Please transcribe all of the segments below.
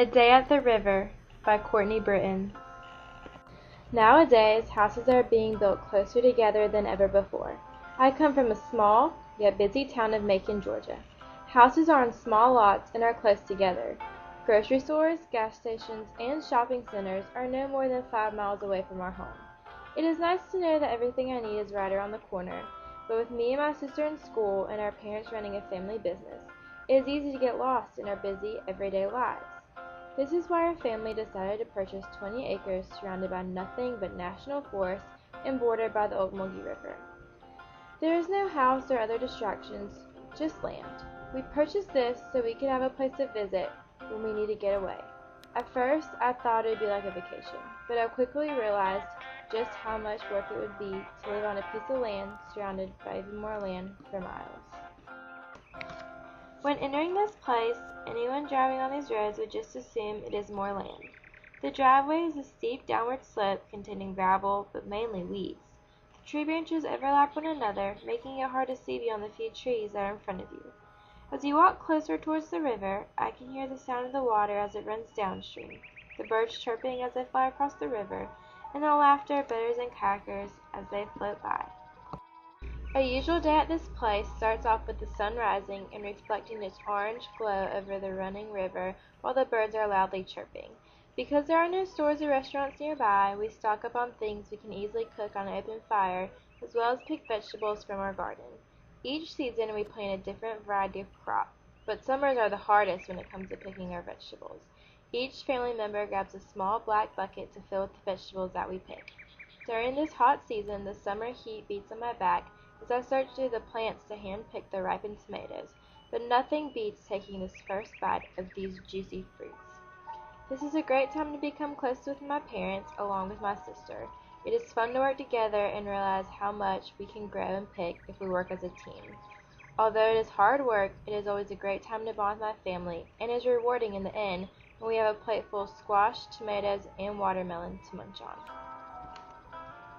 A Day at the River by Courtney Brittain. Nowadays, houses are being built closer together than ever before. I come from a small, yet busy town of Macon, Georgia. Houses are on small lots and are close together. Grocery stores, gas stations, and shopping centers are no more than 5 miles away from our home. It is nice to know that everything I need is right around the corner, but with me and my sister in school and our parents running a family business, it is easy to get lost in our busy, everyday lives. This is why our family decided to purchase 20 acres surrounded by nothing but national forests and bordered by the Ocmulgee River. There is no house or other distractions, just land. We purchased this so we could have a place to visit when we need to get away. At first, I thought it would be like a vacation, but I quickly realized just how much work it would be to live on a piece of land surrounded by even more land for miles. When entering this place, anyone driving on these roads would just assume it is more land. The driveway is a steep downward slope containing gravel, but mainly weeds. The tree branches overlap one another, making it hard to see beyond the few trees that are in front of you. As you walk closer towards the river, I can hear the sound of the water as it runs downstream, the birds chirping as they fly across the river, and the laughter of boaters and kayakers as they float by. A usual day at this place starts off with the sun rising and reflecting its orange glow over the running river while the birds are loudly chirping. Because there are no stores or restaurants nearby, we stock up on things we can easily cook on an open fire, as well as pick vegetables from our garden. Each season we plant a different variety of crop, but summers are the hardest when it comes to picking our vegetables. Each family member grabs a small black bucket to fill with the vegetables that we pick. During this hot season, the summer heat beats on my back as I search through the plants to hand-pick the ripened tomatoes, but nothing beats taking this first bite of these juicy fruits. This is a great time to become close with my parents along with my sister. It is fun to work together and realize how much we can grow and pick if we work as a team. Although it is hard work, it is always a great time to bond with my family and is rewarding in the end when we have a plate full of squash, tomatoes, and watermelon to munch on.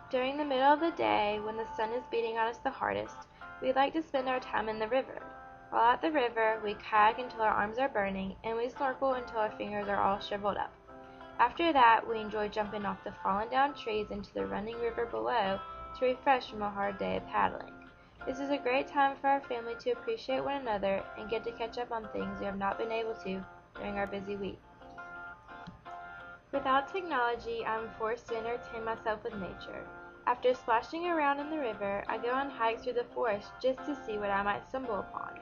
During the middle of the day, when the sun is beating on us the hardest, we like to spend our time in the river. While at the river, we kayak until our arms are burning, and we snorkel until our fingers are all shriveled up. After that, we enjoy jumping off the fallen down trees into the running river below to refresh from a hard day of paddling. This is a great time for our family to appreciate one another and get to catch up on things we have not been able to during our busy week. Without technology, I am forced to entertain myself with nature. After splashing around in the river, I go on hikes through the forest just to see what I might stumble upon.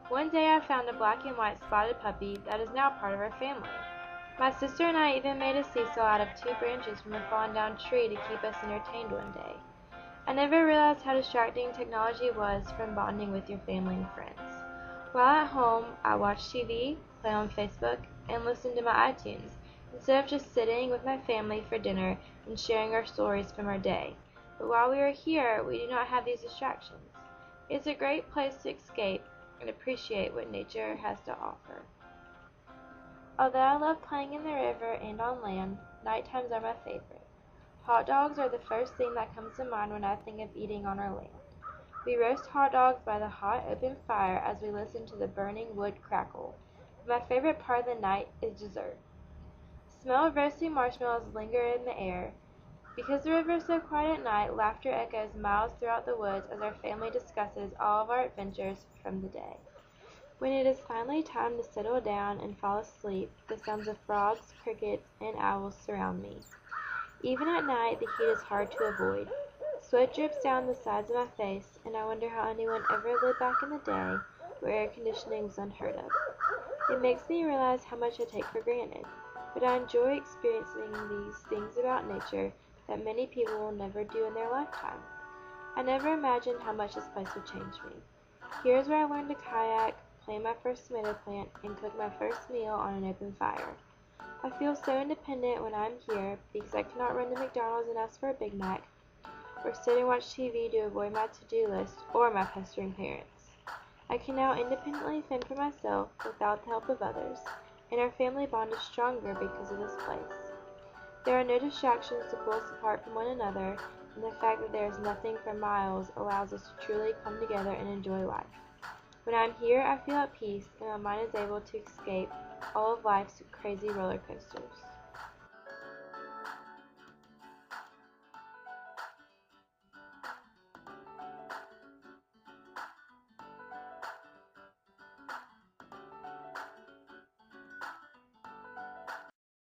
One day I found a black and white spotted puppy that is now part of our family. My sister and I even made a seesaw out of 2 branches from a fallen down tree to keep us entertained one day. I never realized how distracting technology was from bonding with your family and friends. While at home, I watch TV, play on Facebook, and listen to my iTunes, instead of just sitting with my family for dinner and sharing our stories from our day. But while we are here, we do not have these distractions. It's a great place to escape and appreciate what nature has to offer. Although I love playing in the river and on land, night times are my favorite. Hot dogs are the first thing that comes to mind when I think of eating on our land. We roast hot dogs by the hot open fire as we listen to the burning wood crackle. But my favorite part of the night is dessert. The smell of roasting marshmallows linger in the air. Because the river is so quiet at night, laughter echoes miles throughout the woods as our family discusses all of our adventures from the day. When it is finally time to settle down and fall asleep, the sounds of frogs, crickets, and owls surround me. Even at night, the heat is hard to avoid. Sweat drips down the sides of my face, and I wonder how anyone ever lived back in the day where air conditioning was unheard of. It makes me realize how much I take for granted, but I enjoy experiencing these things about nature that many people will never do in their lifetime. I never imagined how much this place would change me. Here's where I learned to kayak, plant my first tomato plant, and cook my first meal on an open fire. I feel so independent when I'm here because I cannot run to McDonald's and ask for a Big Mac, or sit and watch TV to avoid my to-do list or my pestering parents. I can now independently fend for myself without the help of others, and our family bond is stronger because of this place. There are no distractions to pull us apart from one another, and the fact that there is nothing for miles allows us to truly come together and enjoy life. When I'm here, I feel at peace, and my mind is able to escape all of life's crazy roller coasters.